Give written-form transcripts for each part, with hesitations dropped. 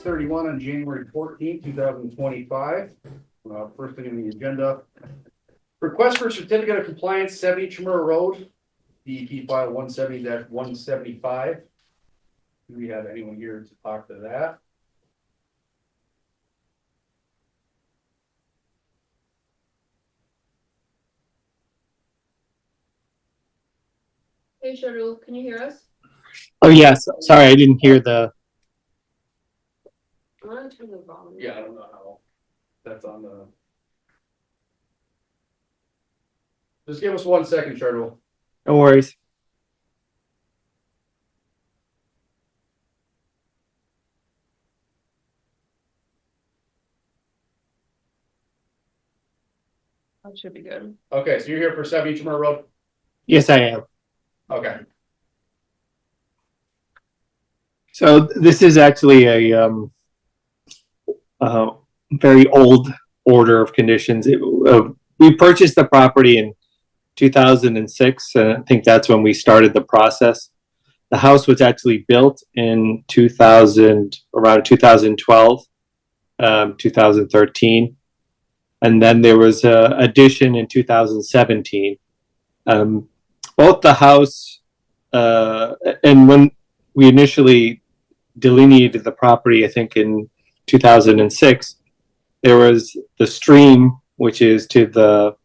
6:31 on January 14th, 2025. First thing on the agenda. Request for certificate of compliance, 70 Chamorro Road, DEP file 170-175. Do we have anyone here to talk to that? Hey, Cheryl, can you hear us? Oh, yes. Sorry, I didn't hear the. I want to turn the volume. Yeah, I don't know how that's on the. Just give us 1 second, Charlie. No worries. That should be good. Okay, so you're here for 70 Chamorro Road? Yes, I am. Okay. So this is actually a very old order of conditions. We purchased the property in 2006, and I think that's when we started the process. The house was actually built in around 2012, 2013, and then there was an addition in 2017. Both the house and when we initially delineated the property, I think in 2006, there was the stream, which is to the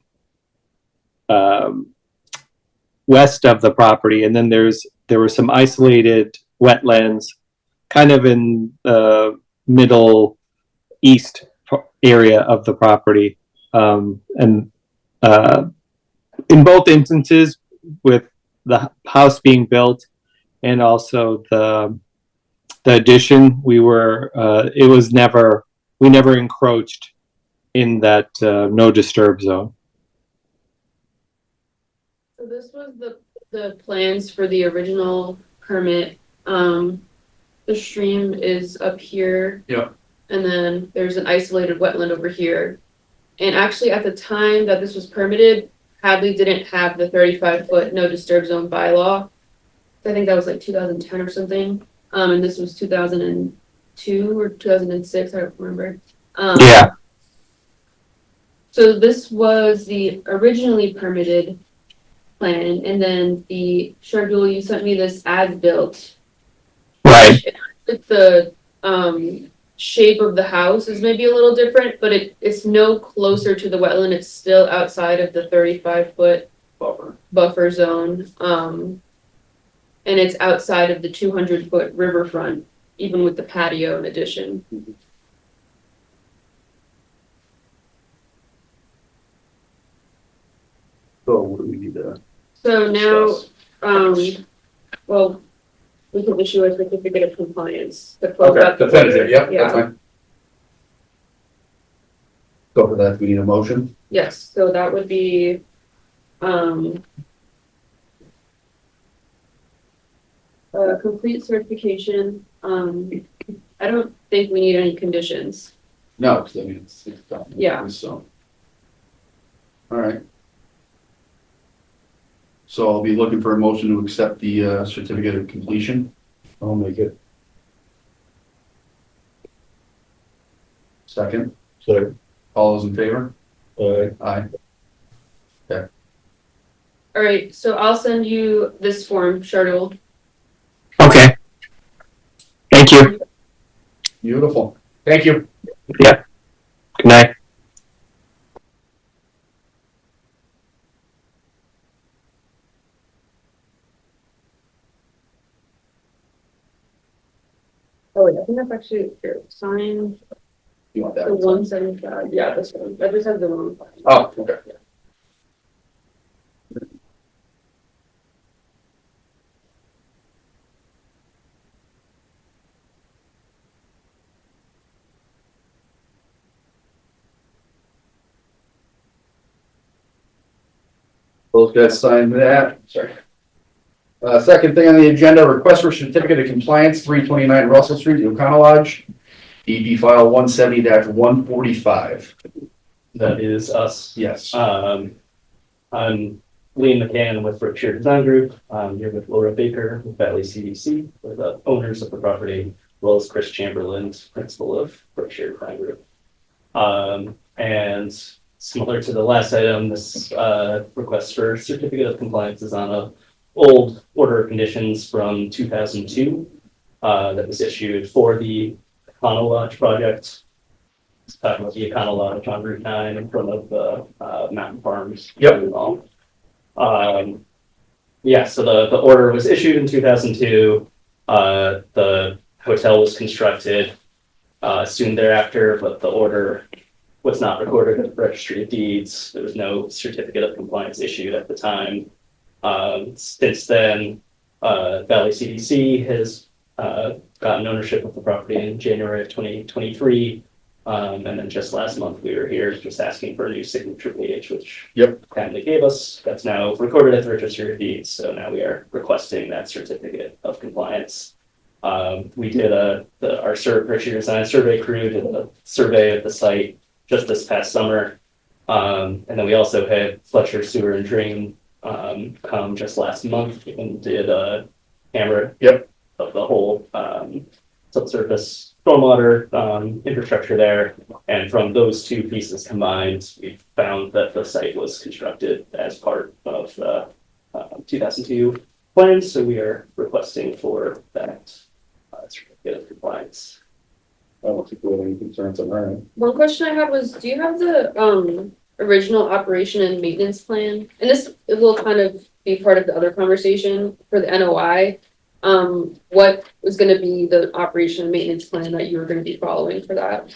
west of the property, and then there were some isolated wetlands kind of in the middle east area of the property. And in both instances, with the house being built and also the addition, we never encroached in that no disturb zone. So this was the plans for the original permit. The stream is up here. Yeah. And then there's an isolated wetland over here. And actually, at the time that this was permitted, Hadley didn't have the 35-foot no disturb zone bylaw. I think that was like 2010 or something. And this was 2002 or 2006, I don't remember. Yeah. So this was the originally permitted plan, and then the schedule, you sent me this as built. Right. The shape of the house is maybe a little different, but it's no closer to the wetland. It's still outside of the 35-foot buffer zone. And it's outside of the 200-foot riverfront, even with the patio in addition. So what do we need to? So now, discuss? well, we can issue a certificate of compliance to close Okay, out the definitive, yep, Yeah. that's fine. So for that, we need a motion. Yes, so that would be, a complete certification. I don't think we need any conditions. No, because I mean, it's done. Yeah. So. All right. So I'll be looking for a motion to accept the certificate of completion. I'll make it. Second. Second. All those in favor? Aye. All right, so I'll send you this form, Shardul. Okay. Thank you. Beautiful. Thank you. Yeah. Good night. Oh, wait, I think that's actually here. Sign You want that? the 175. Yeah, this one. That just has the wrong file. Oh, okay. Those guys signed that. Sorry. Second thing on the agenda, request for certificate of compliance, 329 Russell Street, O'Connell Lodge, DD file 170-145. That is us. Yes. I'm Lee McCann with Berkshire Design Group. I'm here with Laura Baker with Valley CDC. We're the owners of the property. well as Chris Chamberlain, principal of Berkshire Crime Group. And similar to the last item, this request for certificate of compliance is on a old order of conditions from 2002 that was issued for the Econo Lodge project. It's talking about the Econo Lodge on Route 9 in front of the Mountain Farms. Yep. Yeah, so the order was issued in 2002. The hotel was constructed soon thereafter, but the order was not recorded at the Registry of Deeds. There was no certificate of compliance issued at the time. Since then, Valley CDC has gotten ownership of the property in January of 2023. And then just last month, we were here just asking for a new signature page, which kindly gave us. That's now recorded at the Registry of Deeds. So now we are requesting that certificate of compliance. We did our Berkshire Design survey crew did a survey of the site just this past summer. And then we also had Fletcher Sewer and Drain come just last month and did a camera of the whole subsurface stormwater infrastructure there. And from those two pieces combined, we found that the site was constructed as part of the 2002 plan. So we are requesting for that certificate of compliance. I don't think we have any concerns on our end. One question I had was, do you have the original operation and maintenance plan? And this will kind of be part of the other conversation for the NOI. What was going to be the operation and maintenance plan that you were going to be following for that?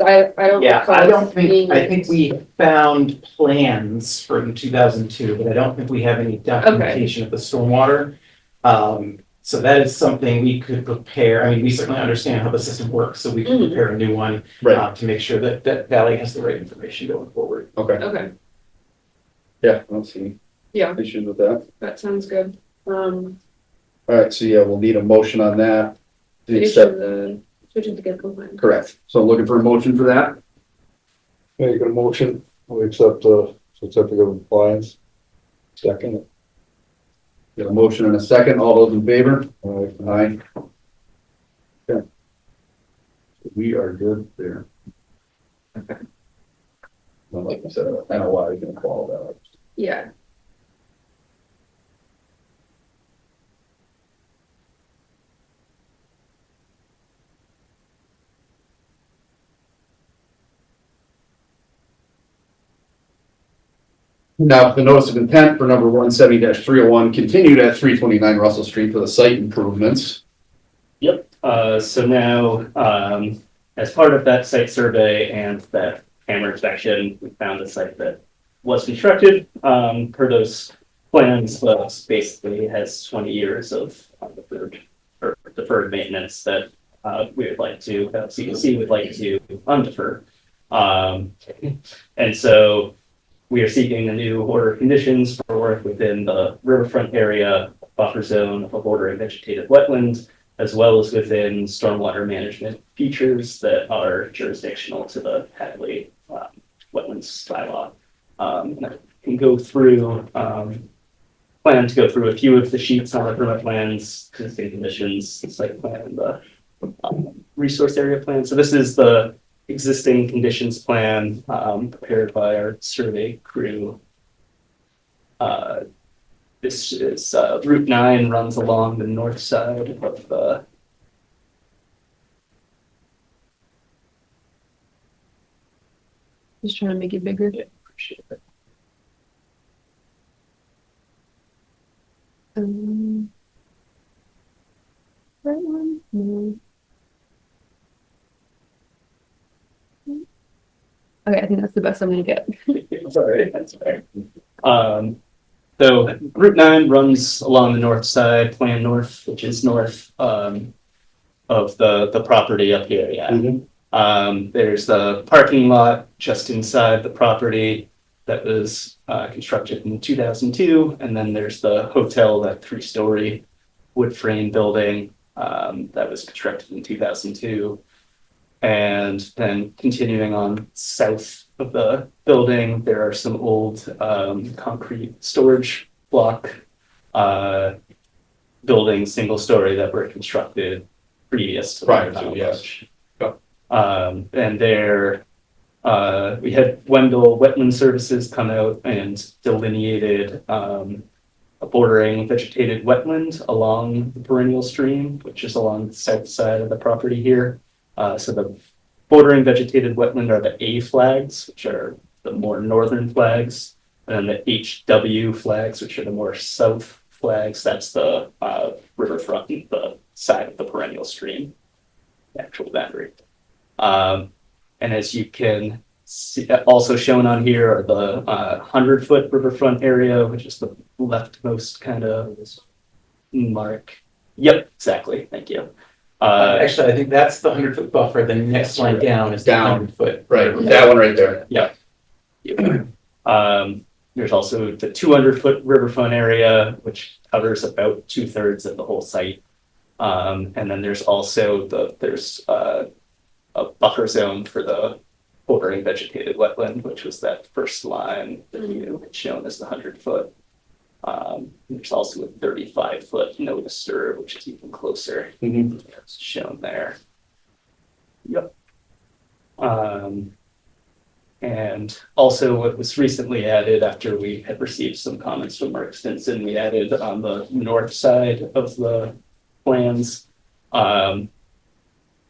I don't. Yeah, recall I don't think, seeing I it. think we found plans from 2002, but I don't think we have any documentation of the stormwater. So that is something we could prepare. I mean, we certainly understand how the system works, so we can prepare a new one to make sure that Valley has the right information going forward. Okay. Okay, Yeah, I don't see yeah, issues with that. that sounds good. All right, so yeah, we'll need a motion on that. To Finish accept, the certificate of compliance. correct. So looking for a motion for that? Make a motion, we accept the certificate of compliance. Second. Got a motion and a second. All those in favor? Aye. Aye. Okay. We are good there. Well, like I said, I know why you're gonna follow that up. Yeah. Now, the notice of intent for number 170-301 continued at 329 Russell Street for the site improvements. Yep. So now, as part of that site survey and that camera inspection, we found a site that was constructed per those plans, but basically has 20 years of deferred maintenance that we would like to, CDC would like to undefer. And so we are seeking a new order of conditions for work within the riverfront area, buffer zone of bordering vegetated wetlands, as well as within stormwater management features that are jurisdictional to the Hadley wetlands bylaw. And I can go through, plan to go through a few of the sheets on the permit plans, existing conditions, the site plan, and the resource area plan. So this is the existing conditions plan prepared by our survey crew. This is Route 9 runs along the north side of the Just trying to make it bigger. appreciate it. Right one? No. Okay, I think that's the best I'm gonna get. Sorry, that's fair. So Route 9 runs along the north side, Plan North, which is north of the property up here, yeah. There's the parking lot just inside the property that was constructed in 2002, and then there's the hotel, that 3-story wood frame building that was constructed in 2002. And then continuing on south of the building, there are some old concrete storage block buildings, single story, that were constructed previous to the Prior to, Econo yes. Lodge. Yep. And there, we had Wendell Wetland Services come out and delineated a bordering vegetated wetland along the perennial stream, which is along the south side of the property here. So the bordering vegetated wetland are the A flags, which are the more northern flags, and the HW flags, which are the more south flags. That's the riverfront, the side of the perennial stream, the actual boundary. And as you can see, also shown on here are the 100-foot riverfront area, which is the leftmost kind of mark. Yep, exactly. Thank you. Actually, I think that's the 100-foot buffer. The next line down is the Down. 100-foot. Right, that one right there. There's also the 200-foot riverfront area, which covers about 2/3 of the whole site. And then there's also there's a buffer zone for the bordering vegetated wetland, which was that first line that you had shown as the 100-foot. There's also a 35-foot no disturb, which is even closer. It's shown there. Yep. And also what was recently added after we had received some comments from Mark Stinson, we added on the north side of the plans, an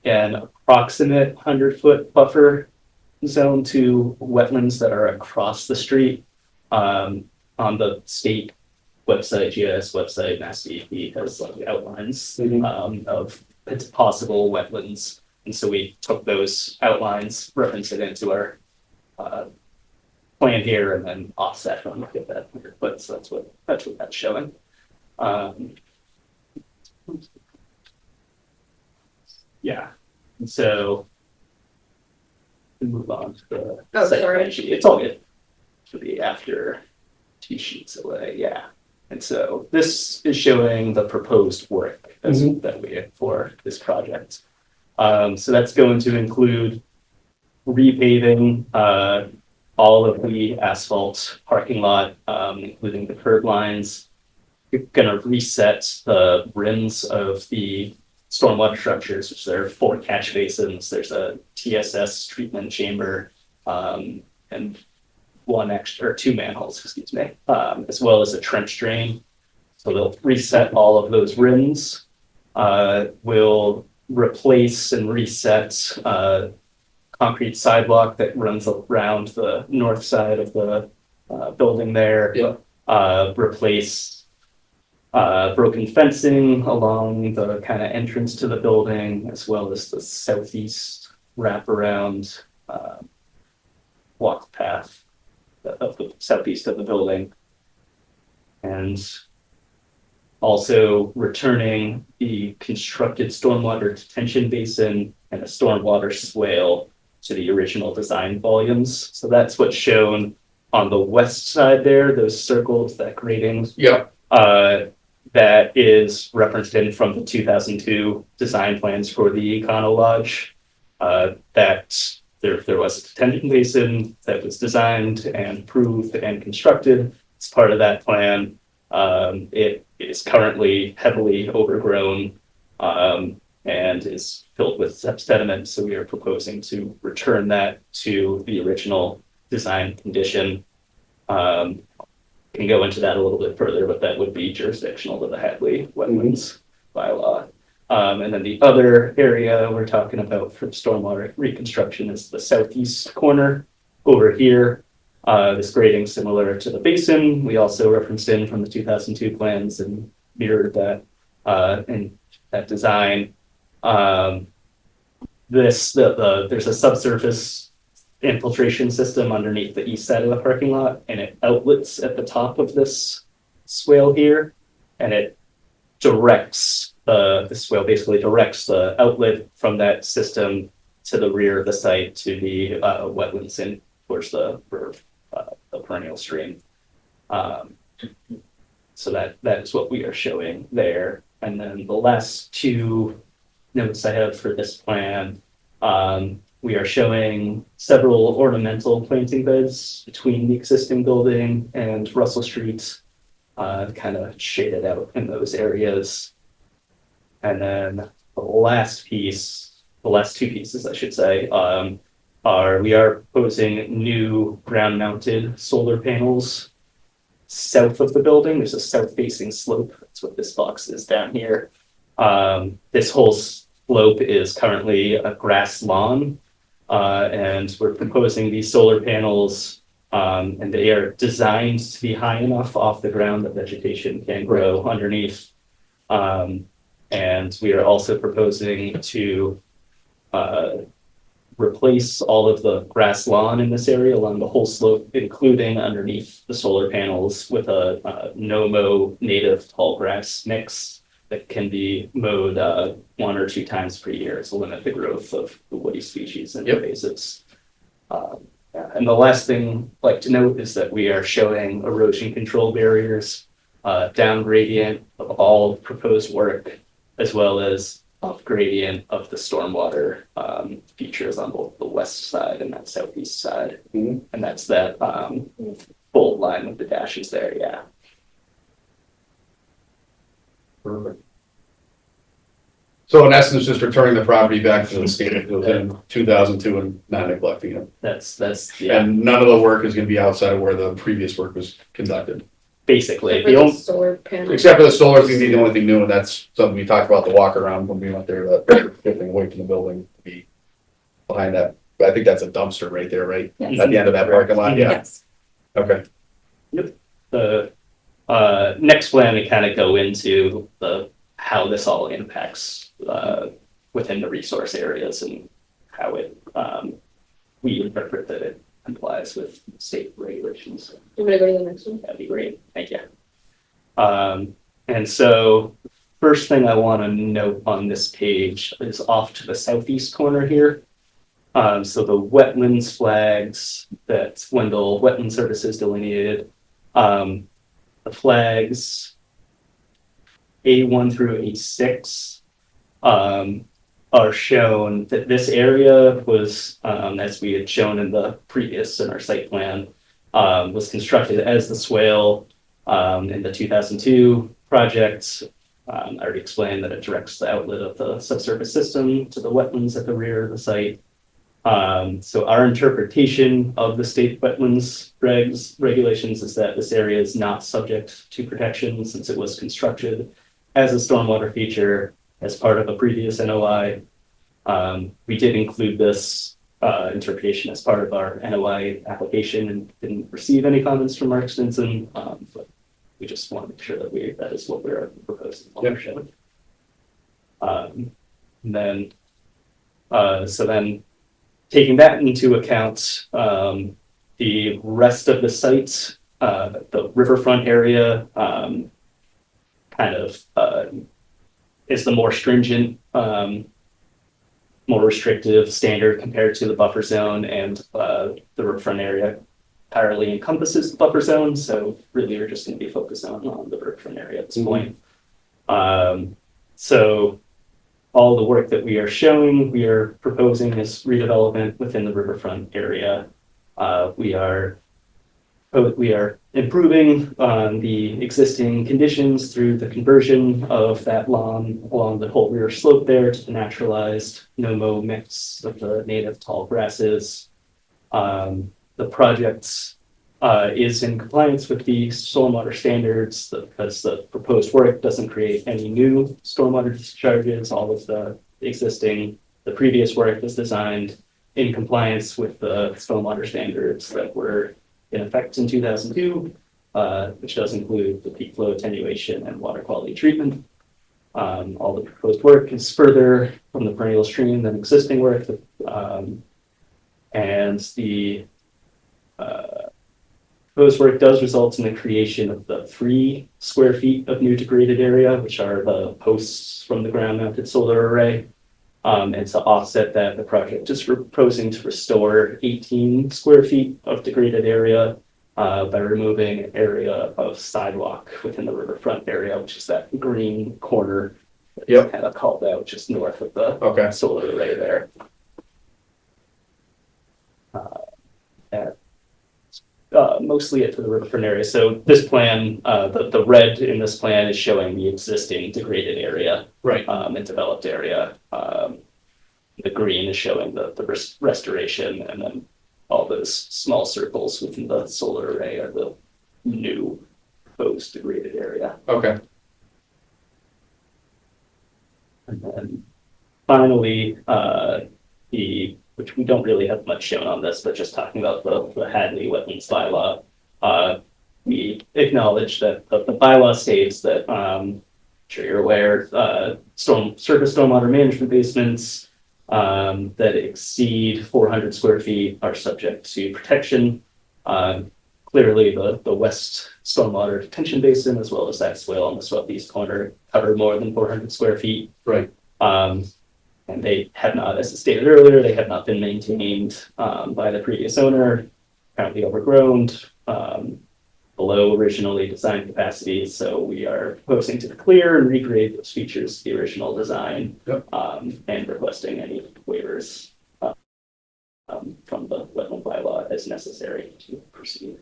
approximate 100-foot buffer zone to wetlands that are across the street. On the state website, GIS website, MassDEP has like outlines of possible wetlands. And so we took those outlines, referenced it into our plan here, and then offset them to get that 100 foot. So that's what that's showing. Yeah. And so we move on to the site plan sheet. It's all good. Should be after 2 sheets away. Yeah. And so this is showing the proposed work that we had for this project. So that's going to include repaving all of the asphalt parking lot, including the curb lines. You're going to reset the rims of the stormwater structures, which there are 4 catch basins. There's a TSS treatment chamber, and 2 manholes, excuse me, as well as a trench drain. So they'll reset all of those rims. We'll replace and reset concrete sidewalk that runs around the north side of the building there. Replace broken fencing along the kind of entrance to the building, as well as the southeast wraparound walk path of the southeast of the building. And also returning the constructed stormwater detention basin and a stormwater swale to the original design volumes. So that's what's shown on the west side there, those circles, that grading. That is referenced in from the 2002 design plans for the Econo Lodge. That there was a detention basin that was designed and approved and constructed as part of that plan. It is currently heavily overgrown and is filled with sediment. So we are proposing to return that to the original design condition. Can go into that a little bit further, but that would be jurisdictional to the Hadley Wetlands bylaw. And then the other area we're talking about for stormwater reconstruction is the southeast corner over here. This grading similar to the basin. We also referenced in from the 2002 plans and mirrored that in that design. There's a subsurface infiltration system underneath the east side of the parking lot, and it outlets at the top of this swale here, and it directs the swale basically directs the outlet from that system to the rear of the site to the wetlands in towards the perennial stream. So that is what we are showing there. And then the last 2 notes I have for this plan, we are showing several ornamental planting beds between the existing building and Russell Street. kind of shaded out in those areas. And then the last two pieces, I should say, we are proposing new ground mounted solar panels south of the building. There's a south facing slope. That's what this box is down here. This whole slope is currently a grass lawn. And we're proposing these solar panels, and they are designed to be high enough off the ground that vegetation can grow underneath. And we are also proposing to replace all of the grass lawn in this area along the whole slope, including underneath the solar panels, with a no-mow native tall grass mix that can be mowed 1 or 2 times per year to limit the growth of the woody species and invasives. And the last thing I'd like to note is that we are showing erosion control barriers down gradient of all proposed work, as well as up gradient of the stormwater features on both the west side and that southeast side. Mhm. And that's that bold line with the dashes there, yeah. Perfect. So in essence, just returning the property back to the state it was in 2002 and not neglecting it. That's yeah, And none of the work is gonna be outside of where the previous work was conducted. basically. For The the only, solar panel. Except for the solar is gonna be the only thing new, and that's something we talked about the walk around when we went there, that shifting away from the building to be behind that. I think that's a dumpster right there, right? Yes. At the end of that parking lot, yeah, Yes. okay. the next plan, we kind of go into how this all impacts within the resource areas and how it we interpret that it complies with state regulations. You want to go to the next one? That'd be great. Thank you. And so first thing I want to note on this page is off to the southeast corner here. So the wetlands flags that Wendell Wetland Services delineated, the flags A1 through A6 are shown that this area was, as we had shown in our site plan, was constructed as the swale in the 2002 project. I already explained that it directs the outlet of the subsurface system to the wetlands at the rear of the site. So our interpretation of the state wetlands regulations is that this area is not subject to protection since it was constructed as a stormwater feature as part of a previous NOI. We did include this interpretation as part of our NOI application and didn't receive any comments from Mark Stinson, but we just want to make sure that that is what we're proposing. Yep. And then, so then taking that into account, the rest of the site, the riverfront area, kind of is the more stringent, more restrictive standard compared to the buffer zone, and the riverfront area entirely encompasses the buffer zone. So really, we're just going to be focused on the riverfront area at this point. So all the work that we are showing, we are proposing is redevelopment within the riverfront area. We are improving on the existing conditions through the conversion of that lawn along the whole rear slope there to the naturalized no-mow mix of the native tall grasses. The project is in compliance with the stormwater standards because the proposed work doesn't create any new stormwater discharges. All of the previous work was designed in compliance with the stormwater standards that were in effect in 2002, which does include the peak flow attenuation and water quality treatment. All the proposed work is further from the perennial stream than existing work, and the proposed work does result in the creation of the 3 square feet of new degraded area, which are the posts from the ground mounted solar array. And to offset that, the project is proposing to restore 18 square feet of degraded area by removing an area of sidewalk within the riverfront area, which is that green corner that's kind of called out just north of the solar array there. mostly it for the riverfront area. So this plan, the red in this plan is showing the existing degraded area. Right. And developed area. The green is showing the restoration, and then all those small circles within the solar array are the new proposed degraded area. Okay. And then finally, which we don't really have much shown on this, but just talking about the Hadley wetlands bylaw, we acknowledge that the bylaw states that, I'm sure you're aware, surface stormwater management basements that exceed 400 square feet are subject to protection. Clearly, the west stormwater detention basin, as well as that swale on the southeast corner, cover more than 400 square feet. Right. And they have not, as stated earlier, they have not been maintained by the previous owner, currently overgrown, below originally designed capacity. So we are proposing to clear and recreate those features of the original design. Yep. And requesting any waivers from the wetland bylaw as necessary to proceed.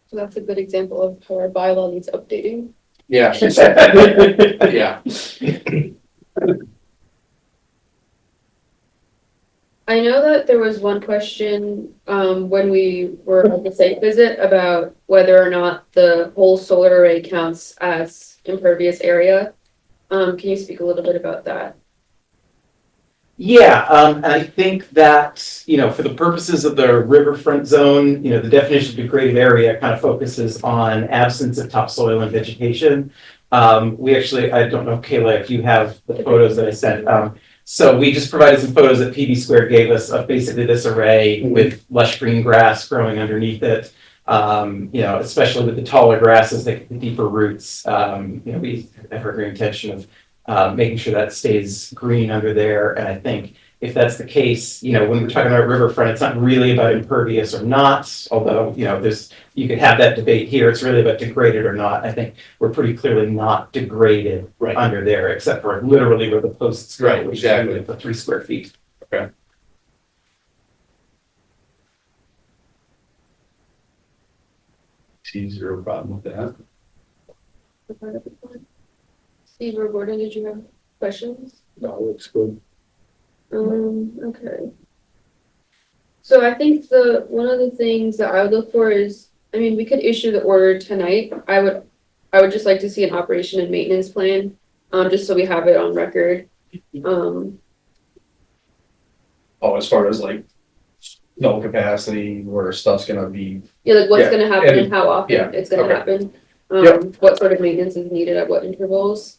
So that's a good example of how our bylaw needs updating. Yeah. Yeah. I know that there was one question, when we were at the site visit about whether or not the whole solar array counts as impervious area. Can you speak a little bit about that? Yeah, I think that, you know, for the purposes of the riverfront zone, you know, the definition of degraded area kind of focuses on absence of topsoil and vegetation. We actually, I don't know, Kayla, if you have the photos that I sent. So we just provided some photos that PB Squared gave us of basically this array with lush green grass growing underneath it. You know, especially with the taller grasses, the deeper roots. You know, we have every intention of making sure that stays green under there. And I think if that's the case, you know, when we're talking about riverfront, it's not really about impervious or not, although, you know, you could have that debate here. It's really about degraded or not. I think we're pretty clearly not degraded Right. under there, except for literally where the posts go, Right, which is exactly. only the 3 square feet. See zero problem with that. Steve or Gordon, did you have questions? No, looks good. Okay. So I think one of the things that I would look for is, I mean, we could issue the order tonight. I would just like to see an operation and maintenance plan, just so we have it on record. Oh, as far as like no capacity where stuff's gonna be. Yeah, like what's Yeah, gonna happen and- and how often yeah, it's gonna okay. happen. Yep. What sort of maintenance is needed at what intervals.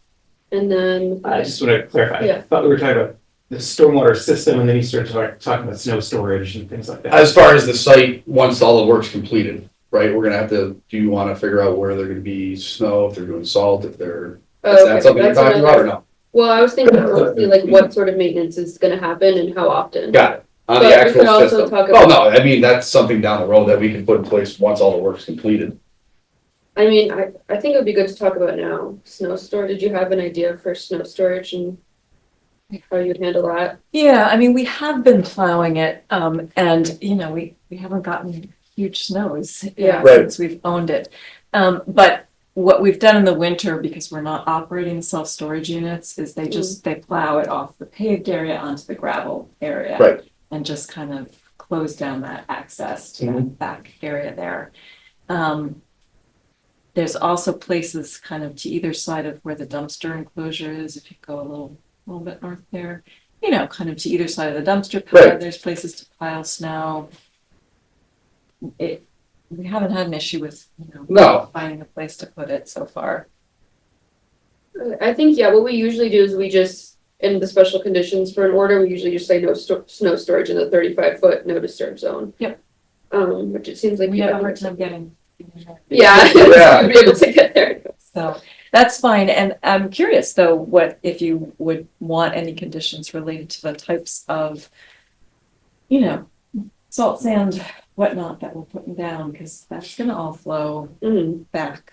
And then, I just want to clarify. Yeah. I thought we were talking about the stormwater system, and then you started talking about snow storage and things like that. As far as the site, once all the work's completed, right, we're gonna have to, do you wanna figure out where they're gonna be snow, if they're doing salt, if they're, is okay, that something you're that's talking about or another, no? well, I was thinking mostly like what sort of maintenance is gonna happen and how often. Got it, on But the we actual could also system. talk Oh, about- no, I mean, that's something down the road that we can put in place once all the work's completed. I mean, I think it would be good to talk about now. Snow storage, did you have an idea for snow storage and how you'd handle that? Yeah, I mean, we have been plowing it, and you know, we haven't gotten huge snows Yeah. Right. since we've owned it. But what we've done in the winter, because we're not operating self-storage units, is they plow it off the paved area onto the gravel area. Right. And just kind of close down that access to Mm-hmm. that back area there. There's also places kind of to either side of where the dumpster enclosure is, if you go a little bit north there, you know, kind of to either side of the dumpster pile, Right. there's places to pile snow. We haven't had an issue with, you know, No. finding a place to put it so far. I think, yeah, what we usually do is we just, in the special conditions for an order, we usually just say no snow storage in the 35-foot no disturb zone. Yep. Which it seems like We have a hard time getting. Yeah, Yeah. you'd be able to get there. So that's fine. And I'm curious though, what if you would want any conditions related to the types of, you know, salt, sand, whatnot that we're putting down, because that's gonna all flow Mhm. back.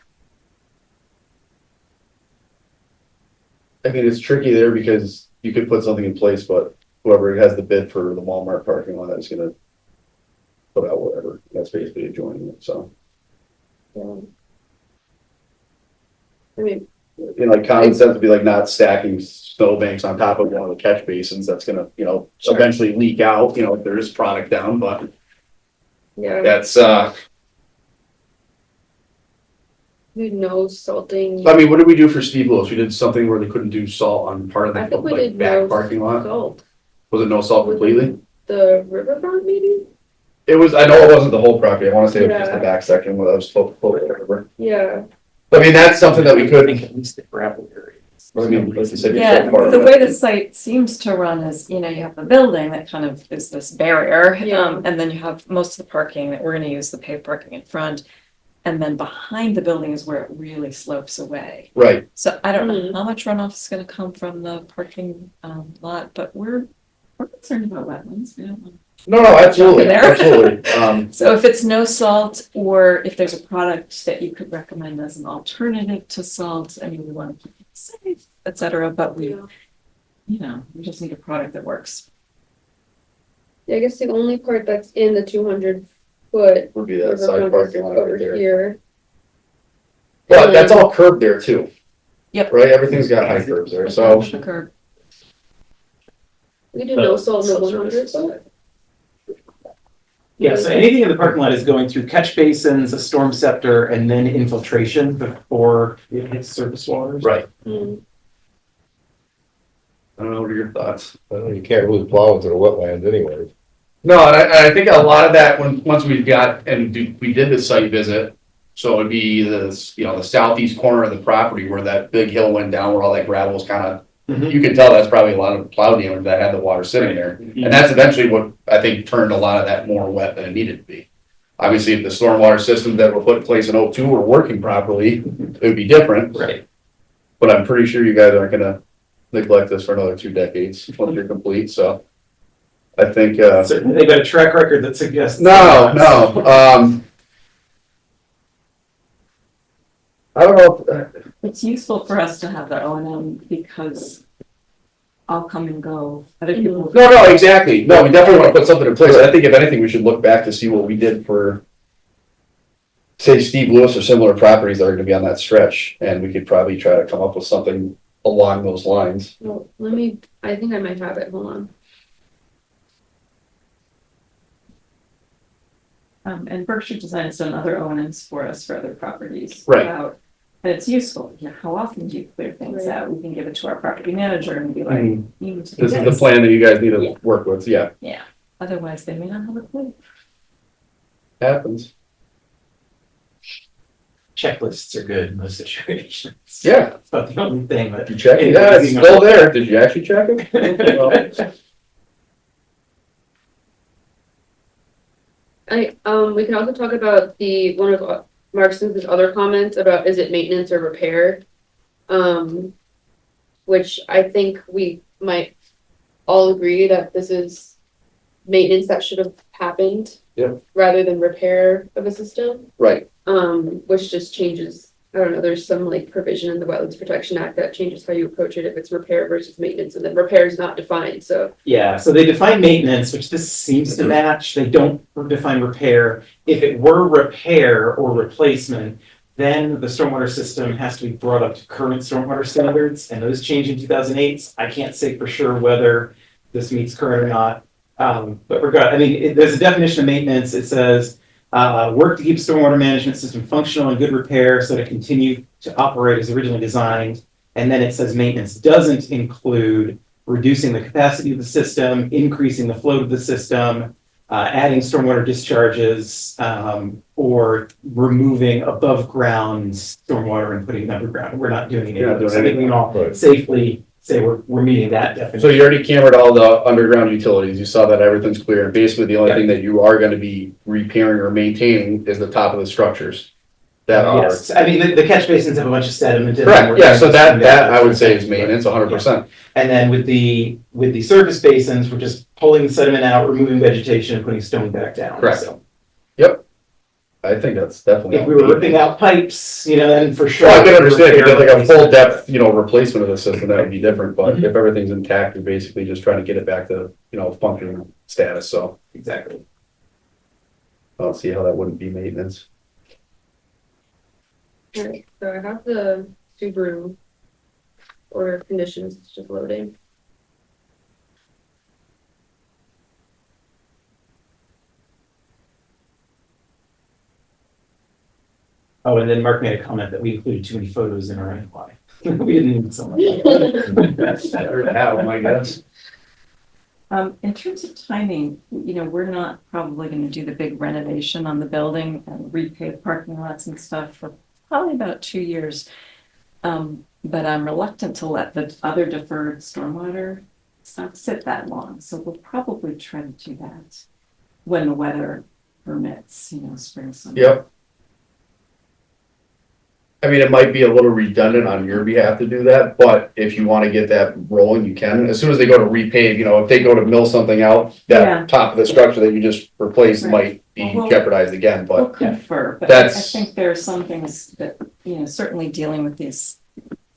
I mean, it's tricky there because you could put something in place, but whoever has the bid for the Walmart parking lot is gonna put out whatever. that's basically adjoining it, so. I mean, You know, like common sense would be like not stacking snowbanks on top of one of the catch basins, that's gonna, you know, Sure. eventually leak out, you know, if there is product down, but yeah, that's, no salting. I mean, what did we do for Steve Lewis? We did something where they couldn't do salt on part of I the, think we like, did back no parking lot? salt. Was it no salt completely? The riverfront maybe? It was, I know it wasn't the whole property, I wanna say it was just the Yeah. back section where that was supposed to, whatever. Yeah, I mean, that's something that we I could, think at least the gravel area. I mean, like you said, you're Yeah, so far the away. way the site seems to run is, you know, you have the building that kind of is this barrier. Yeah. And then you have most of the parking that we're gonna use the paved parking in front. And then behind the building is where it really slopes away. Right, So I don't know Mhm. how much runoff is gonna come from the parking lot, but we're concerned about wetlands. We don't want. no, absolutely, There. absolutely, So if it's no salt, or if there's a product that you could recommend as an alternative to salt, I mean, we want to keep it safe, et cetera, but we, yeah. you know, we just need a product that works. I guess the only part that's in the 200-foot would be that side riverfront is parking lot over right there. here. But that's all curbed there too. Yep. Right, everything's got high curbs there, so. The curb. We do no salt in the 100-foot? Yeah, so anything in the parking lot is going through catch basins, a storm scepter, and then infiltration before it hits surface waters. Right, Mm. I don't know, what are your thoughts? You can't really plow into the wetlands anyways. No, and I think a lot of that, once we got, we did the site visit, so it'd be the, you know, the southeast corner of the property where that big hill went down, where all that gravel was kind of, Mhm. you can tell that's probably a lot of plow damage that had the water sitting there. And that's eventually what I think turned a lot of that more wet than it needed to be. Obviously, if the stormwater systems that were put in place in '02 were working properly, it would be different. Right. But I'm pretty sure you guys aren't gonna neglect this for another 2 decades once you're complete, so. I think, Certainly, they've got a track record that suggests. no, I don't know, It's useful for us to have the O and M because I'll come and go, other people. no, exactly, no, we definitely wanna put something in place, I think if anything, we should look back to see what we did for, say, Steve Lewis or similar properties that are gonna be on that stretch, and we could probably try to come up with something along those lines. Well, I think I might have it, hold on. And Berkshire Design has done other O and Ms for us for other properties. Right. And it's useful, you know, how often do you clear things Right. out? We can give it to our property manager and be like, Mhm. you need to do This is the this. plan that you guys need Yeah. to work with, yeah, Yeah, otherwise they may not have a clue. happens. Checklists are good in those situations. Yeah. That's about the only thing that. Did you check it? Yeah, it's still there, did you actually check it? Well, We can also talk about one of Mark Smith's other comments about is it maintenance or repair? Which I think we might all agree that this is maintenance that should have happened. Yeah. Rather than repair of a system, Right, which just changes, I don't know, there's some like provision in the Wetlands Protection Act that changes how you approach it if it's repair versus maintenance, and then repair is not defined, so. Yeah, so they define maintenance, which this seems to match. They don't define repair. If it were repair or replacement, then the stormwater system has to be brought up to current stormwater standards, and those changed in 2008. I can't say for sure whether this meets current or not. But there's a definition of maintenance. It says, work to keep stormwater management system functional and good repair so that it continue to operate as originally designed. And then it says maintenance doesn't include reducing the capacity of the system, increasing the flow of the system, adding stormwater discharges, or removing above ground stormwater and putting it underground. We're not doing any You're of not those. doing I think we can all Right. safely say we're meeting that so definition. you already cambered all the underground utilities, you saw that everything's clear, and basically the only thing that you are gonna be repairing or maintaining is the top of the structures. That are, Yes, I mean, the catch basins have a bunch of sediment in them. correct, yeah, so that I would say is maintenance, 100%. And then with the surface basins, we're just pulling the sediment out, removing vegetation, and putting stone back down. Correct. So I think that's definitely. if we were ripping out pipes, then for sure. Well, I can understand, if you did like a full depth, replacement of the system, that would be different, but if everything's intact, you're basically just trying to get it back to, functioning status, so. Exactly. I don't see how that wouldn't be maintenance. Alright, so I have the Subaru order of conditions, it's just loading. Oh, and then Mark made a comment that we included too many photos in our NY. We didn't need so much. Better to have them, I guess. In terms of timing, you know, we're not probably gonna do the big renovation on the building and repave parking lots and stuff for probably about 2 years. But I'm reluctant to let the other deferred stormwater stuff sit that long, so we'll probably try to do that when the weather permits, you know, spring, summer. Yep. I mean, it might be a little redundant on your behalf to do that, but if you wanna get that rolling, you can. As soon as they go to repave, you know, if they go to mill something out, Yeah. that top of the structure that you just replaced Right. might be Well, we'll- jeopardized again, We'll but confer, but I that's- think there are some things that, you know, certainly dealing with these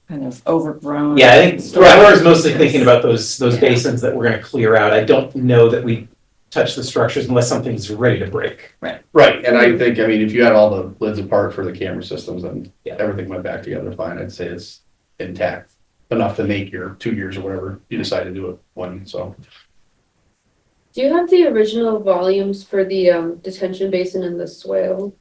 kind of overgrown. Yeah, I think stormwater Trevor is mostly ditches. thinking about those Yeah. basins that we're gonna clear out. I don't know that we touch the structures unless something's ready to break. right, and I think, I mean, if you had all the lids apart for the camera systems, then Yeah. everything went back together fine. I'd say it's intact enough to make your 2 years or whatever you decide to do it when, so. Do you have the original volumes for the detention basin and the swale?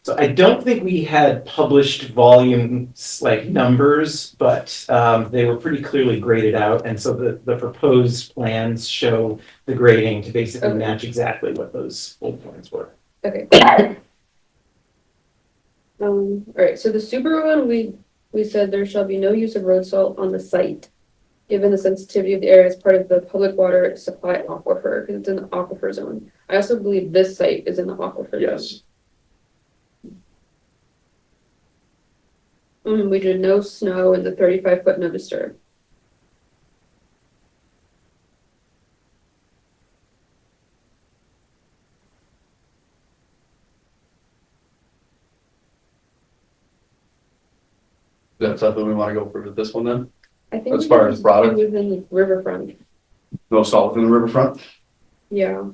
So I don't think we had published volumes like numbers, but they were pretty clearly graded out. And so the proposed plans show the grading to basically Okay. match exactly what those old plans were. Okay. Alright, so the Subaru one, we said there shall be no use of road salt on the site, given the sensitivity of the area as part of the public water supply aquifer, because it's in the aquifer zone. I also believe this site is in the aquifer zone. Yes. We did no snow in the 35-foot no disturb. Is that something we wanna go for with this one then? I think As we far can as product? do within the riverfront, No salt within the riverfront? yeah.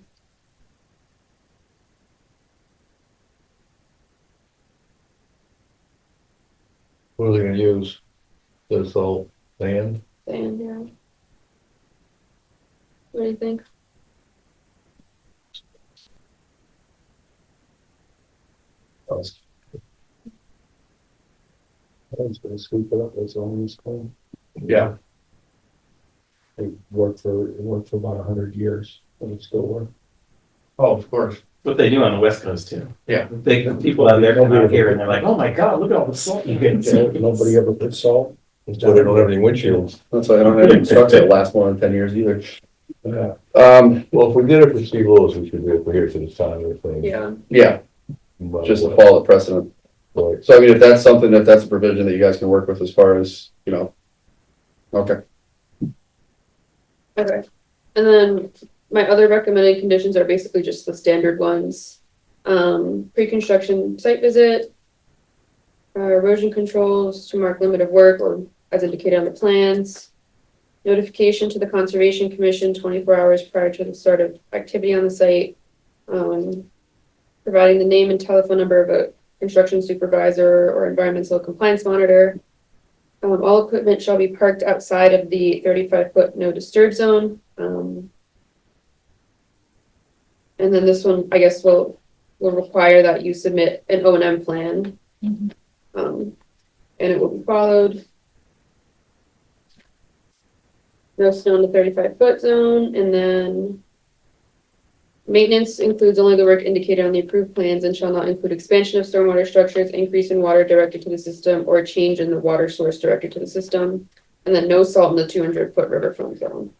What are they gonna use? This all sand? And yeah. What do you think? I was gonna sweep it up, that's all it's called. Yeah. It worked for about 100 years, and it still works. Oh, of course. What they do on the West Coast too. Yeah. The people out there come out here and they're like, oh my God, look at all the salt you get. Nobody ever put salt. Put it on every windshield. That's why I don't have any trucks that last more than 10 years either. Yeah. Um, Well, if we did it for Steve Lewis, we should do it for here to the time or thing. Yeah, yeah, just to follow the precedent. Right. So I mean, if that's something, if that's a provision that you guys can work with as far as, you know. Okay, okay. And then my other recommended conditions are basically just the standard ones. Pre-construction site visit, erosion controls to mark limit of work or as indicated on the plans. Notification to the Conservation Commission 24 hours prior to the start of activity on the site. Providing the name and telephone number of a construction supervisor or environmental compliance monitor. All equipment shall be parked outside of the 35-foot no disturb zone. And then this one, I guess, will require that you submit an O&M plan. Mhm. And it will be followed. No snow in the 35-foot zone, and then maintenance includes only the work indicated on the approved plans and shall not include expansion of stormwater structures, increase in water directed to the system, or change in the water source directed to the system. And then no salt in the 200-foot riverfront zone.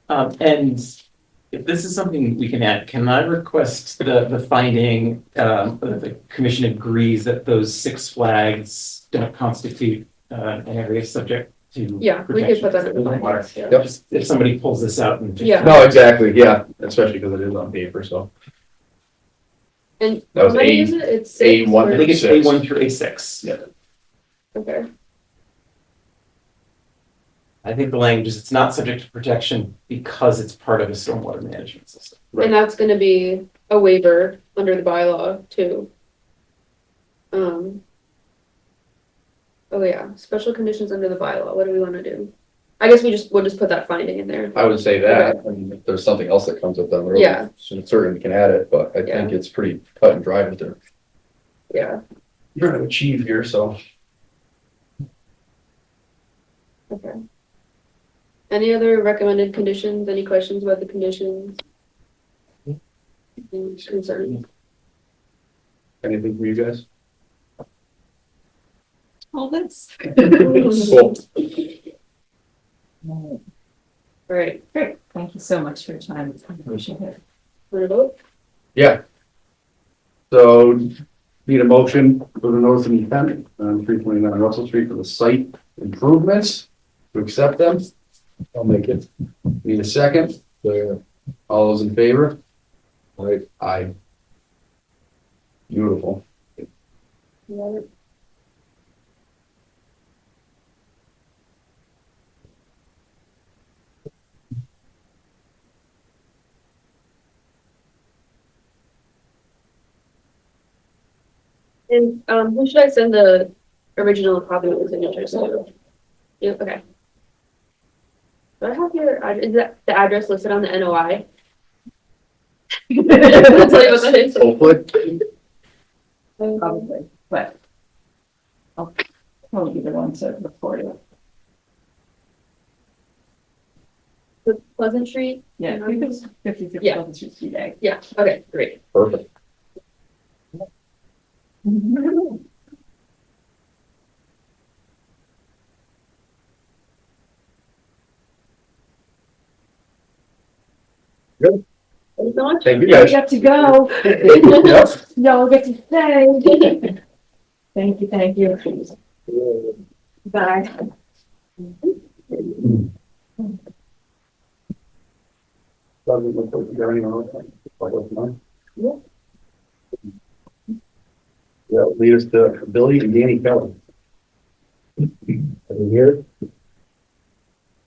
And if this is something we can add, can I request the finding, that the commission agrees that those 6 flags don't constitute an area subject to? Yeah, we could put that in the protection? bylaws, yeah. Yep. Just if somebody pulls this out and. just- Yeah. no, exactly, yeah, especially because it is on paper, so. And That how was many A- is it? It's 6? A1 I think it's Six. A1 through A6. Yeah. Okay, I think the language is it's not subject to protection because it's part of a stormwater management system. Right. and that's gonna be, a waiver under the bylaw too. Oh yeah, special conditions under the bylaw, what do we wanna do? I guess we'll just put that finding in there. I would say that, and if there's something else that comes up down the road. Yeah. Certainly can add it, but I think it's pretty cut and dry with it. Yeah, You're gonna achieve here, so. okay. Any other recommended conditions, any questions about the conditions? Any concerns? Anything for you guys? All this. Cool. Alright, Great, thank you so much for your time. I appreciate it. wanna vote? Yeah. So need a motion for the notice of intent on 329 Russell Street for the site improvements to accept them. I'll make it. Need a second? There. All those in favor? Right. Aye. Beautiful. Yeah. And, who should I send the original copy with the signatures to? You, okay. Do I have your, is that the address listed on the NOI? I'll tell you what that is. Hopefully. Probably, but I'll probably be the one to report it. The Pleasant Street? Yeah, I think it's 56 Yeah. Pleasant Street today. Yeah, okay, great. Perfect. Thank you so much. Thank you You guys. get to go. Yep. Y'all get to stay. Thank you, thank you. Bye. Doesn't look like you got anyone else. Yeah. Yeah, lead us to Billy and Danny Kelly. Are you here?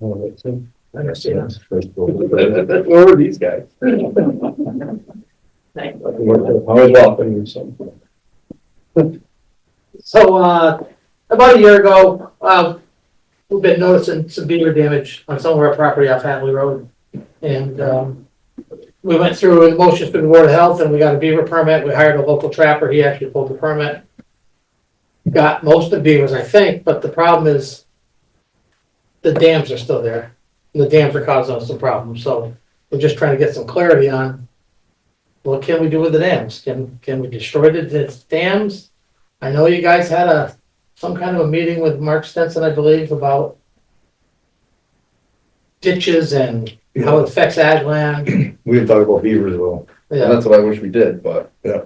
Oh, that's him. I understand. Where were these guys? Always welcome. So, about a year ago, we've been noticing some beaver damage on some of our property off Hadley Road. And, we went through the motions through the Board of Health and we got a beaver permit. We hired a local trapper. He actually pulled the permit. Got most of the beavers, I think, but the problem is the dams are still there. And the dams are causing us some problems. So we're just trying to get some clarity on what can we do with the dams? Can we destroy the dams? I know you guys had some kind of a meeting with Mark Stenson, I believe, about ditches and how it affects ag land. We didn't talk about beavers at all. And Yeah, that's what I wish we did, but. I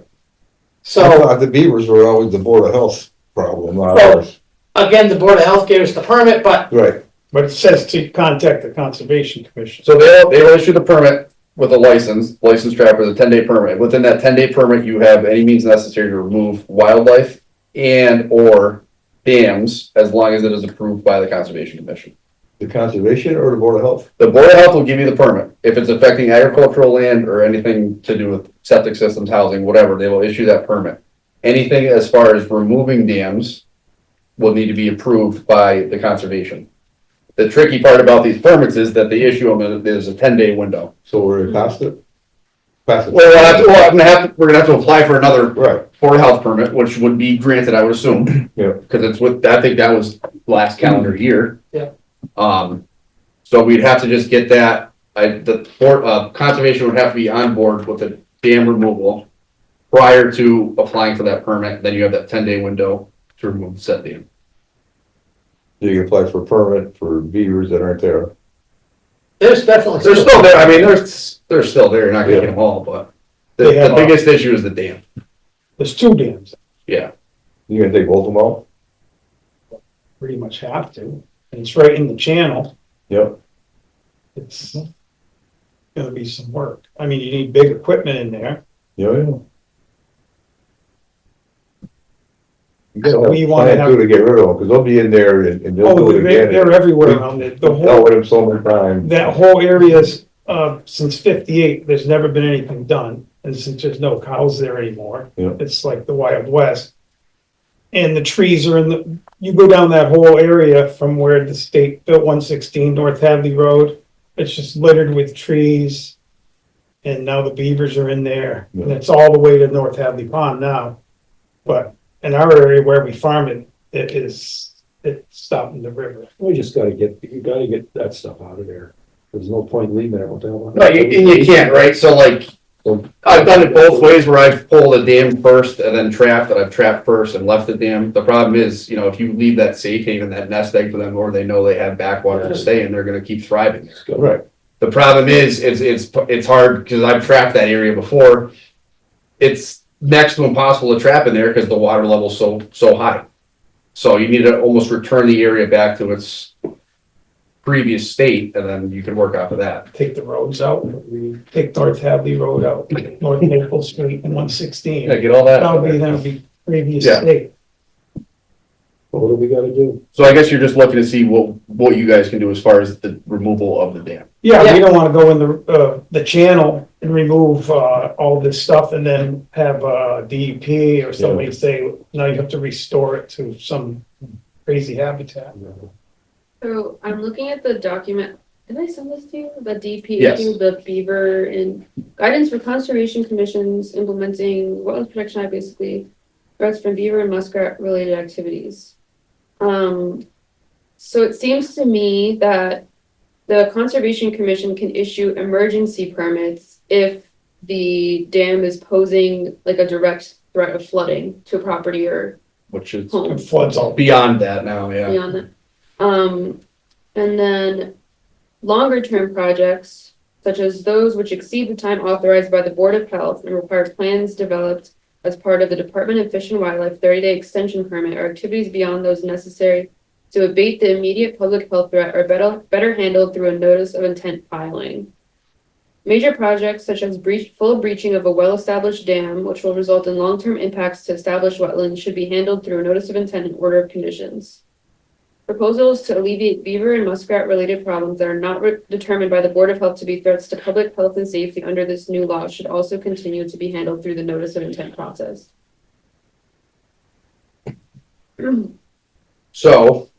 so thought the beavers were always the Board of Health problem, not Oh. ours. again, the Board of Health gave us the permit, but Right. But it says to contact the Conservation Commission. So they will issue the permit with a licensed trapper, the 10-day permit. Within that 10-day permit, you have any means necessary to remove wildlife and or dams as long as it is approved by the Conservation Commission. The Conservation or the Board of Health? The Board of Health will give you the permit. If it's affecting agricultural land or anything to do with septic systems, housing, whatever, they will issue that permit. Anything as far as removing dams will need to be approved by the conservation. The tricky part about these permits is that they issue them, there's a 10-day window. So we're past it? Past it? Well, we're gonna have to apply for another Right, Board of Health permit, which would be granted, I would assume. Yeah. Cause it's with, I think that was last calendar year. Yeah. So we'd have to just get that, conservation would have to be on board with the dam removal prior to applying for that permit, then you have that 10-day window to remove said dam. do you apply for a permit for beavers that aren't there? there's definitely. They're still there, I mean, they're still there, you're not gonna get them all, but the They have the biggest issue is the dam, There's two dams, yeah. You gonna take both of them out? pretty much have to, and it's right in the channel. Yep. It's gonna be some work. I mean, you need big equipment in there. Yeah, yeah. You So gotta we have wanna plan have- too to get rid of them, cause they'll be in there and they'll Oh, do it they're again. everywhere around it. The Dealt whole, with them so many times. that whole area's, since '58, there's never been anything done. and since there's no cows there anymore. Yeah. It's like the Wild West. And the trees are you go down that whole area from where the state built 116 North Hadley Road, it's just littered with trees. And now the beavers are in there, and it's all the way to North Hadley Pond now. But in our area where we farm it, it's stopping the river. We just you gotta get that stuff out of there. There's no point leaving it with that. No, and you can't, right? So like, I've done it both ways where I've pulled a dam first and then trapped, and I've trapped first and left the dam. The problem is, you know, if you leave that safe haven, that nest egg for them, or they know they have backwater to stay in, they're gonna keep thriving there. Right. The problem is, it's hard, because I've trapped that area before. It's next to impossible to trap in there because the water level's so high. So you need to almost return the area back to its previous state, and then you can work off of that. Take the roads out, take North Hadley Road out, North Maple Street and 116. Yeah, get all that. out That'll there. be previous Yeah. state. What do we gotta do? So I guess you're just looking to see what you guys can do as far as the removal of the dam. Yeah, we don't wanna go in the channel and remove, all this stuff and then have, DEP or somebody say, no, you have to restore it to some crazy habitat. So I'm looking at the document. Did I send this to you? The DP, Yes. the beaver and guidance for conservation commissions implementing wetlands protection act, basically threats from beaver and muskrat related activities. So it seems to me that the conservation commission can issue emergency permits if the dam is posing like a direct threat of flooding to a property or Which is home. It floods all. beyond that now, yeah. Beyond that. And then longer term projects, such as those which exceed the time authorized by the Board of Health and require plans developed as part of the Department of Fish and Wildlife 30-day extension permit, or activities beyond those necessary to abate the immediate public health threat are better handled through a notice of intent filing. Major projects such as full breaching of a well-established dam, which will result in long-term impacts to established wetlands, should be handled through a notice of intent and order of conditions. Proposals to alleviate beaver and muskrat related problems that are not determined by the Board of Health to be threats to public health and safety under this new law should also continue to be handled through the notice of intent process. So,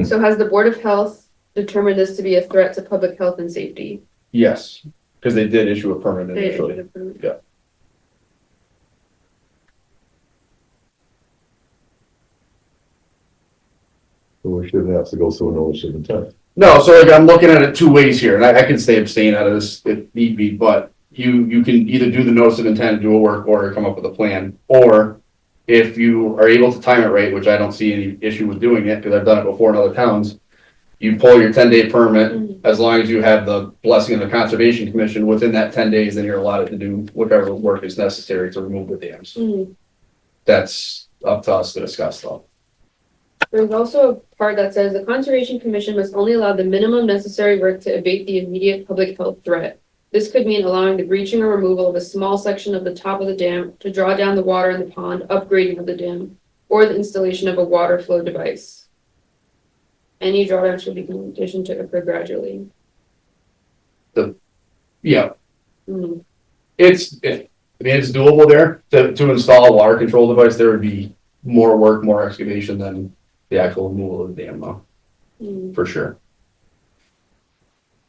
So has the Board of Health determined this to be a threat to public health and safety? yes, because they did issue a permit They- initially. So we shouldn't have to go through a notice of intent. No, so like I'm looking at it two ways here, and I can stay abstain out of this if need be, but you can either do the notice of intent, do a work order, come up with a plan, or if you are able to time it right, which I don't see any issue with doing it, because I've done it before in other towns, you pull your 10-day permit, as long as you have the blessing of the Conservation Commission within that 10 days, then you're allowed to do whatever work is necessary to remove the dams. Mhm. That's up to us to discuss though. There's also a part that says the Conservation Commission must only allow the minimum necessary work to abate the immediate public health threat. This could mean allowing the breaching or removal of a small section of the top of the dam to draw down the water in the pond, upgrading of the dam, or the installation of a water flow device. Any drawdown should be conditioned to occur gradually. Yeah, Mhm. it's doable there to install a water control device. There would be more work, more excavation than the actual removal of the dam though, Mhm. for sure.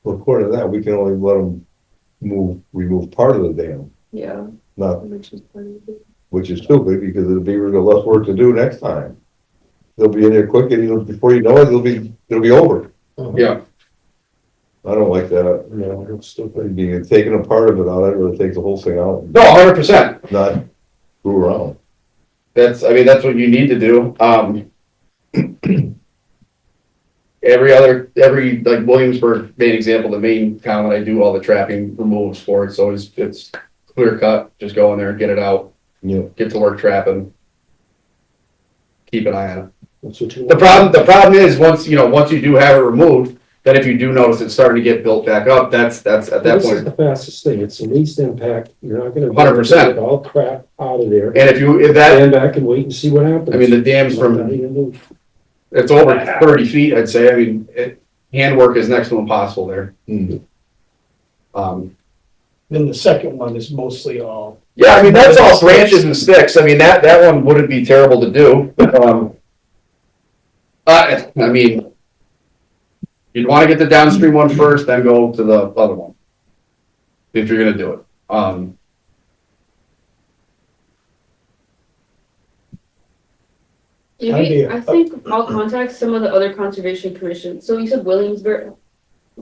Well, according to that, we can only let them remove part of the dam, Yeah. not, Which is part of it. which is stupid because the beavers got less work to do next time. They'll be in there quick and before you know it, it'll be over. Yeah, I don't like that. No, it's stupid. Being taking a part of it out, I'd rather take the whole thing out, and no, 100%. not screw around. That's what you need to do. Every like Williamsburg main example, the main town that I do all the trapping removes for it, so it's clear cut. Just go in there and get it out, Yeah. get to work trapping. Keep an eye on it. That's what you The problem is once you do have it removed, then if you do notice it's starting to get built back up, that's at that This is point. the fastest thing. It's the least impact. You're not gonna. 100%. Get all crap out of there. And if that, Stand back and wait and see what happens. I mean, the dam's What from, are you gonna do? it's over 30 feet, I'd say. I mean, handwork is next to impossible there. Hmm. Then the second one is mostly all. Yeah, I mean, that's all branches and sticks. I mean, that one wouldn't be terrible to do. I mean, you'd wanna get the downstream one first, then go to the other one. If you're gonna do it. Maybe, I think I'll contact some of the other conservation commissions. So you said Williamsburg.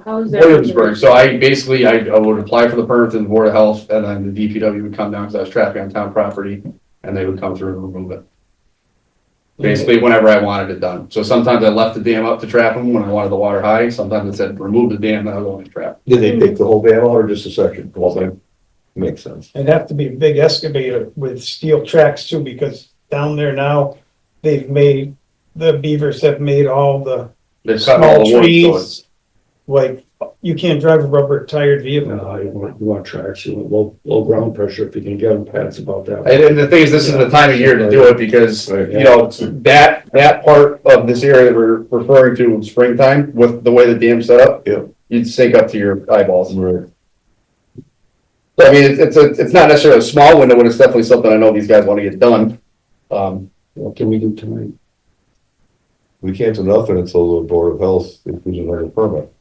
How is that? Williamsburg, so I would apply for the permit to the Board of Health, and then the DPW would come down, because I was trapping on town property, and they would come through and remove it. Basically, whenever I wanted it done. So sometimes I left the dam up to trap them when I wanted the water high, sometimes it said, remove the dam, then I was going to trap. Did they take the whole dam out or just a section? The whole thing? Makes sense. It'd have to be a big excavator with steel tracks too, because down there now, the beavers have made all the, They've cut all the wood, so trees. it's, like, you can't drive a rubber tired vehicle. No, you want tracks, you want low ground pressure, if you can get them pads about that. and the thing is, this is the time of year to do it, because, Right, you know, that part of this area that we're referring to in springtime, with the way the dam's set up. Yeah. You'd sink up to your eyeballs. Right. So I mean, it's not necessarily a small window, but it's definitely something I know these guys want to get done. What can we do tonight? We can't do nothing until the Board of Health issues another permit.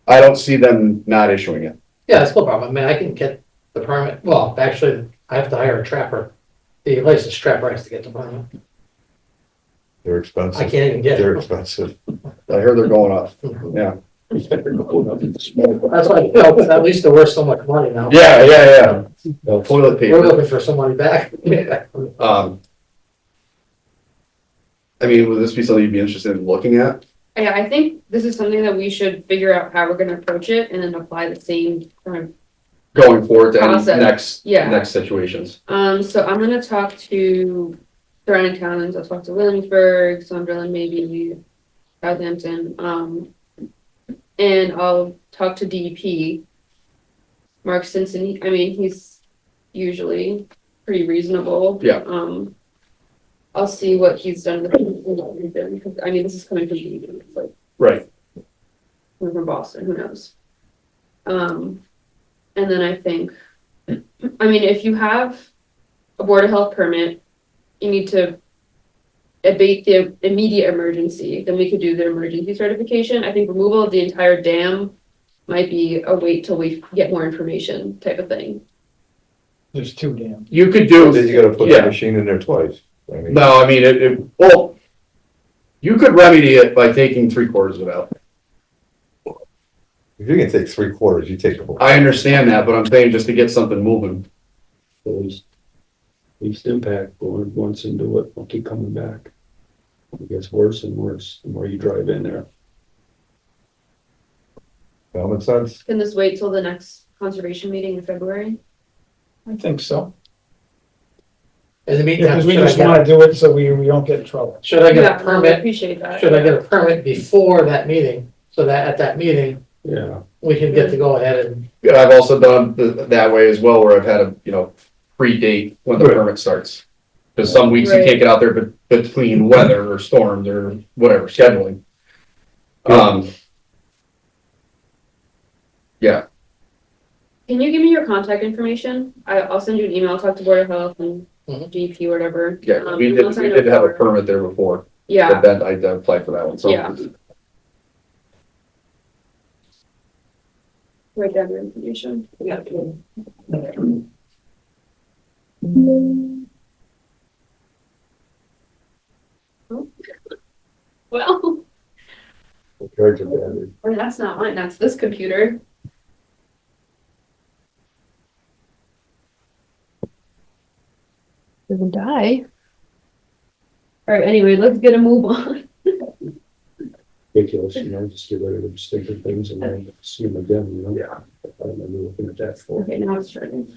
I don't see them not issuing it. Yeah, that's no problem. I mean, I can get the permit. Well, actually, I have to hire a trapper. The licensed trapper has to get the permit. They're I expensive. can't even get They're it. expensive. I heard they're going up. Yeah. That's why, you know, at least they're worth so much money now. Yeah. Toilet We're paper. looking for some money back. I mean, would this be something you'd be interested in looking at? Yeah, I think this is something that we should figure out how we're gonna approach it and then apply the same kind of. Going forward to any Process. Yeah. next situations. So I'm gonna talk to surrounding towns. I'll talk to Williamsburg, Sunderland, maybe Southampton. And I'll talk to DEP. Mark Simpson, I mean, he's usually pretty reasonable. Yeah. I'll see what he's done with the because I mean, this is coming from DEP, it's like Right. coming from Boston, who knows? And then I think, I mean, if you have a Board of Health permit, you need to abate the immediate emergency, then we could do the emergency certification. I think removal of the entire dam might be a wait till we get more information type of thing. There's two dams. You could do. Then you gotta put the Yeah. machine in there twice. I mean, No, I mean, well, you could remedy it by taking 3/4 of it out. if you can take 3/4, you take the whole. I understand that, but I'm saying just to get something moving. Least impact going once into it, will keep coming back. It gets worse and worse the more you drive in there. Common sense. Can this wait till the next conservation meeting in February? I think so. In the meantime, Because we should I just get, wanna do it so we don't get in trouble. should I get Yeah, a no, I permit? appreciate that. Should I get a permit before that meeting? So that at that meeting, Yeah, we can get to go ahead and, Yeah, I've also done that way as well, where I've had a, pre-date when the Right. permit starts. Cause some weeks you Right. can't get out there between weather or storms or whatever, scheduling. Yeah, Can you give me your contact information? I'll send you an email, talk to Board of Health and Mhm. DEP, whatever. yeah, we did, unless I we know did have a more. permit there before, Yeah, but then I applied for that one, so. Yeah. write down your information. Yeah. Well, charge of battery. or that's not mine, that's this computer. Doesn't die. Alright, anyway, let's get a move on. Ridiculous, just get rid of the stinking things and then see them again, Yeah. I remember looking at that for. Okay, now it's starting.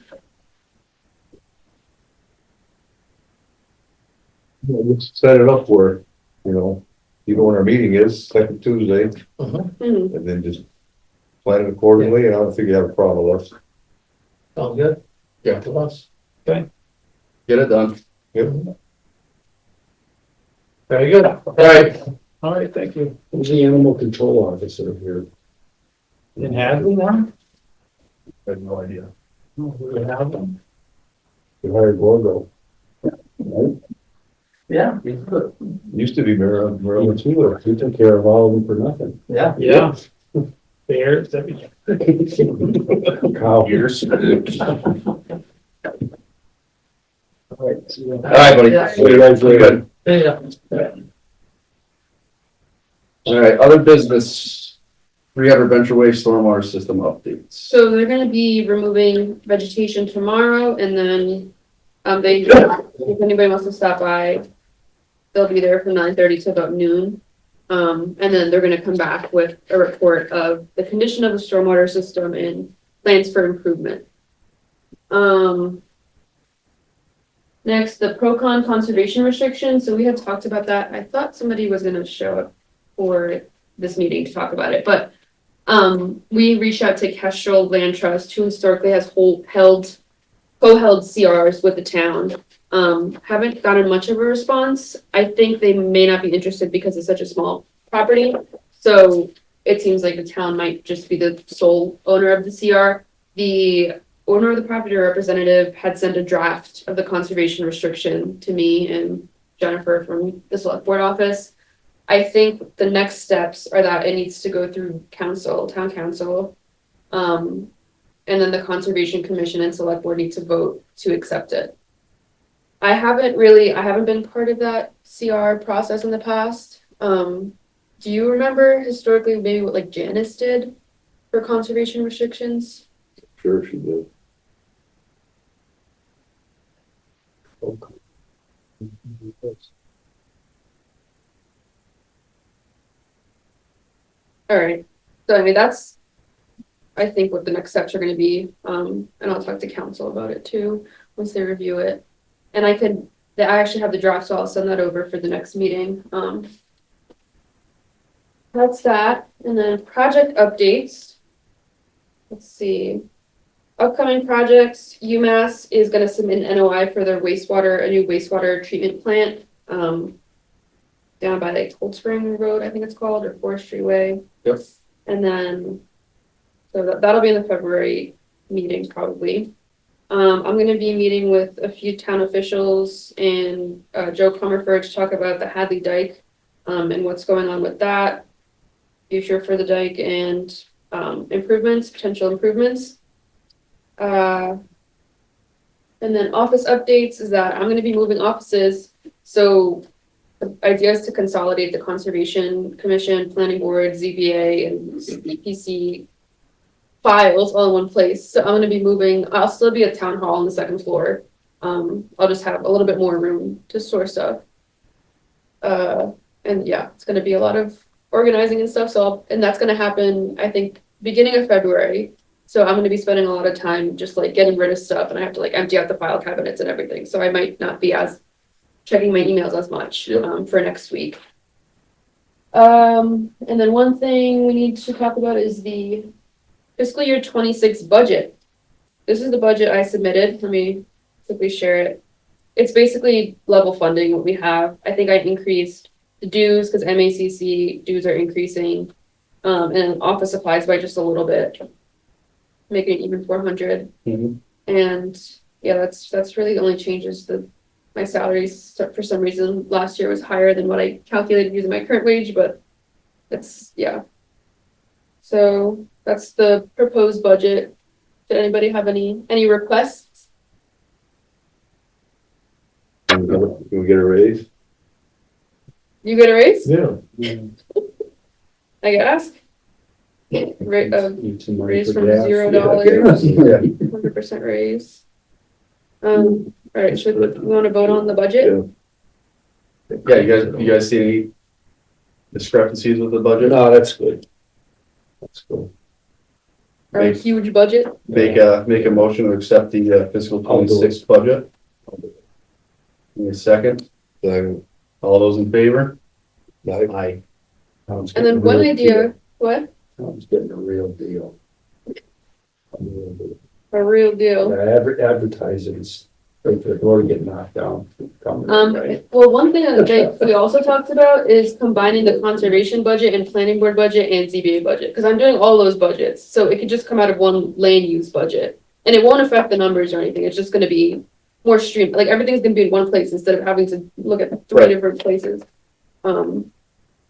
Let's set it up where, even when our meeting is, second Tuesday, Hmm. and then just plan it accordingly, and I don't think you have a problem with us. sounds good. Yeah. To us. Get it done. Yep. Very good. Alright, All right, thank you. Who's the animal control officer here? In Hadley now? I have no idea. We have them. We hired Gorgo. Yeah. Used to be Maryland too. He took care of all of them for nothing. Yeah. Yeah. Bears, everything. Cow. Years. All right, All right, buddy. Yeah. See you guys later. Yeah. All right, other business, 300 Venture Wave Stormwater System updates. So they're gonna be removing vegetation tomorrow and then, if anybody wants to stop by, they'll be there from 9:30 to about noon. And then they're gonna come back with a report of the condition of the stormwater system and plans for improvement. Next, the Procon conservation restrictions. So we had talked about that. I thought somebody was gonna show up for this meeting to talk about it, but we reached out to Kestrel Land Trust, who historically has co-held CRs with the town. Haven't gotten much of a response. I think they may not be interested because it's such a small property. So it seems like the town might just be the sole owner of the CR. The owner of the property representative had sent a draft of the conservation restriction to me and Jennifer from the select board office. I think the next steps are that it needs to go through council, town council. And then the conservation commission and select board need to vote to accept it. I haven't been part of that CR process in the past. Do you remember historically maybe what like Janice did for conservation restrictions? Sure she did. All right, so I mean, that's, I think what the next steps are gonna be, and I'll talk to council about it too, once they review it. And I actually have the draft, so I'll send that over for the next meeting, that's that, and then project updates. Let's see, upcoming projects, UMass is gonna submit an NOI for their a new wastewater treatment plant, down by like Cold Spring Road, I think it's called, or Forestry Way. Yep. And then, so that'll be in the February meeting probably. I'm gonna be meeting with a few town officials and Joe Comerford to talk about the Hadley Dike and what's going on with that, future for the dike and potential improvements. And then office updates is that I'm gonna be moving offices, so the idea is to consolidate the Conservation Commission, Planning Board, ZBA, and CPC files all in one place. So I'm gonna be moving, I'll still be at Town Hall on the second floor. I'll just have a little bit more room to store stuff. And yeah, it's gonna be a lot of organizing and stuff, and that's gonna happen, I think, beginning of February. So I'm gonna be spending a lot of time just like getting rid of stuff, and I have to like empty out the file cabinets and everything. So I might not be as checking my emails as much for next week. And then one thing we need to talk about is the fiscal year 26 budget. This is the budget I submitted. Let me quickly share it. It's basically level funding what we have. I think I increased the dues because MACC dues are increasing, and office supplies by just a little bit, making it even 400. And yeah, that's really the only changes. My salaries for some reason last year was higher than what I calculated using my current wage, but it's, yeah. So that's the proposed budget. Did anybody have any requests? Can we get a raise? You get a raise? Yeah. I ask. Raise Need some money for from gas. $0, Yeah. 100% raise. All right, should we want to vote on the budget? Yeah, you guys see any discrepancies with the budget? No, that's good. That's good. Our huge budget? Make a motion to accept the fiscal I'll do it. 26 budget. Give me a second. Then, All those in favor? like, Aye. Tom's And then getting a one real idea, deal. what? Tom's getting a real deal. A real deal. A real deal. Advertising's right for the door to get knocked down. Right. Well, one thing that we also talked about is combining the conservation budget and planning board budget and ZBA budget, because I'm doing all those budgets, so it could just come out of one land use budget. And it won't affect the numbers or anything, it's just gonna be more stream, like everything's gonna be in one place instead of having to look at three Right. different places.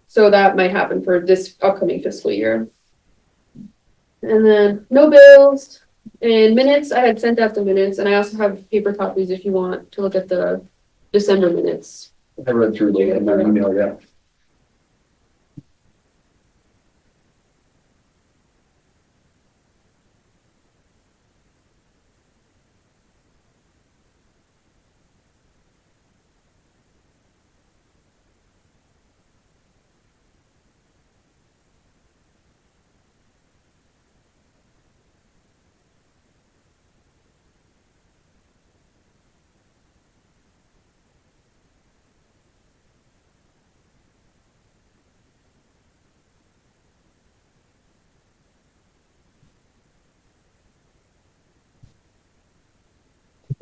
So that might happen for this upcoming fiscal year. And then no bills and minutes, I had sent out the minutes, and I also have paper copies if you want to look at the December minutes. I read through the email, yeah.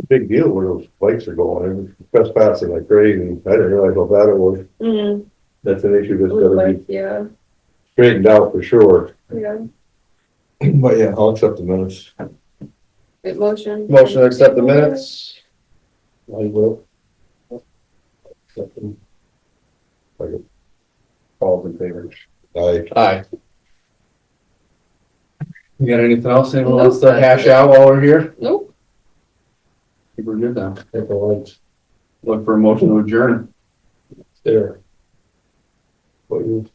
Big deal where those bikes are going, trespassing like crazy, I didn't realize how bad it was. Mm, That's an issue that's it was gotta like, be yeah, straightened out for sure. yeah, But yeah, I'll accept the minutes. good motion. Motion to accept the minutes. I will. Accept them. All in favor? Aye. Aye. You got anything else anyone Nope. wants to hash out while we're here? Nope, I think we're good now. Take the lights Look for a motion to adjourn. there. What you?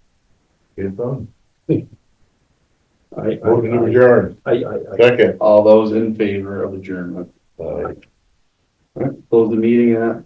Get it done. I, Motion to adjourn. I. Second. All those in favor of adjournment. Aye. All right, close the meeting at